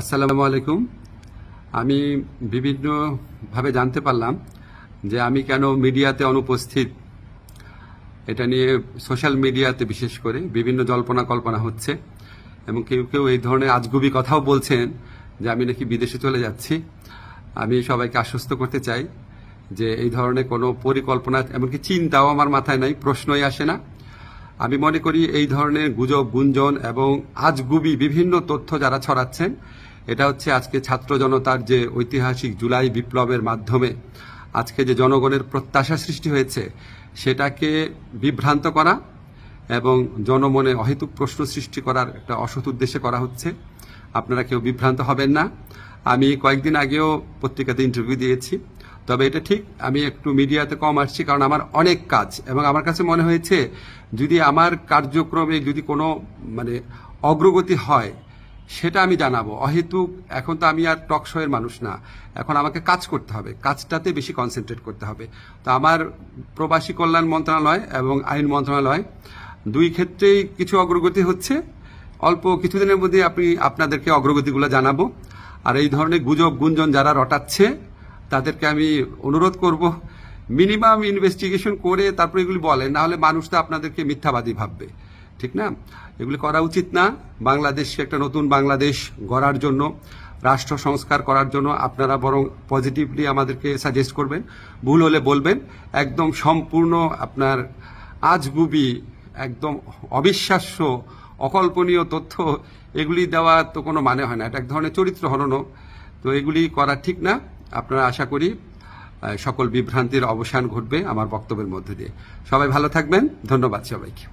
আসসালামু আলাইকুম। আমি বিভিন্নভাবে জানতে পারলাম যে আমি কেন মিডিয়াতে অনুপস্থিত। এটা নিয়ে সোশ্যাল মিডিয়াতে বিশেষ করে বিভিন্ন জল্পনা কল্পনা হচ্ছে এবং কেউ কেউ এই ধরনের আজগুবি কথাও বলছেন যে আমি নাকি বিদেশে চলে যাচ্ছি। আমি সবাইকে আশ্বস্ত করতে চাই যে এই ধরনের কোনো পরিকল্পনা এমনকি চিন্তাও আমার মাথায় নাই, প্রশ্নই আসে না। আমি মনে করি এই ধরনের গুজব, গুঞ্জন এবং আজগুবি বিভিন্ন তথ্য যারা ছড়াচ্ছেন, এটা হচ্ছে আজকে ছাত্র জনতার যে ঐতিহাসিক জুলাই বিপ্লবের মাধ্যমে আজকে যে জনগণের প্রত্যাশা সৃষ্টি হয়েছে সেটাকে বিভ্রান্ত করা এবং জনমনে অহেতুক প্রশ্ন সৃষ্টি করার একটা অসৎ উদ্দেশ্যে করা হচ্ছে। আপনারা কেউ বিভ্রান্ত হবেন না। আমি কয়েকদিন আগেও পত্রিকাতে ইন্টারভিউ দিয়েছি, তবে এটা ঠিক আমি একটু মিডিয়াতে কম আসছি কারণ আমার অনেক কাজ এবং আমার কাছে মনে হয়েছে যদি আমার কার্যক্রমে যদি কোনো অগ্রগতি হয় সেটা আমি জানাবো। অহেতুক এখন তো আমি আর টক শোয়ের মানুষ না, এখন আমাকে কাজ করতে হবে, কাজটাতে বেশি কনসেন্ট্রেট করতে হবে। তো আমার প্রবাসী কল্যাণ মন্ত্রণালয় এবং আইন মন্ত্রণালয় দুই ক্ষেত্রেই কিছু অগ্রগতি হচ্ছে। অল্প কিছুদিনের মধ্যে আপনাদেরকে অগ্রগতিগুলো জানাবো। আর এই ধরনের গুজব গুঞ্জন যারা রটাচ্ছে তাদেরকে আমি অনুরোধ করব মিনিমাম ইনভেস্টিগেশন করে তারপর এগুলি বলেন, না হলে মানুষ তো আপনাদেরকে মিথ্যাবাদী ভাববে, ঠিক না? এগুলি করা উচিত না। বাংলাদেশকে একটা নতুন বাংলাদেশ গড়ার জন্য, রাষ্ট্র সংস্কার করার জন্য আপনারা বরং পজিটিভলি আমাদেরকে সাজেস্ট করবেন, ভুল হলে বলবেন। একদম সম্পূর্ণ আপনার আজগুবি, একদম অবিশ্বাস্য, অকল্পনীয় তথ্য এগুলি দেওয়া তো কোনো মানে হয় না। এটা এক ধরনের চরিত্র হননও। তো এগুলি করা ঠিক না। আপনারা আশা করি সকল বিভ্রান্তির অবসান ঘটবে আমার বক্তব্যের মধ্যে দিয়ে। সবাই ভালো থাকবেন। ধন্যবাদ সবাইকে।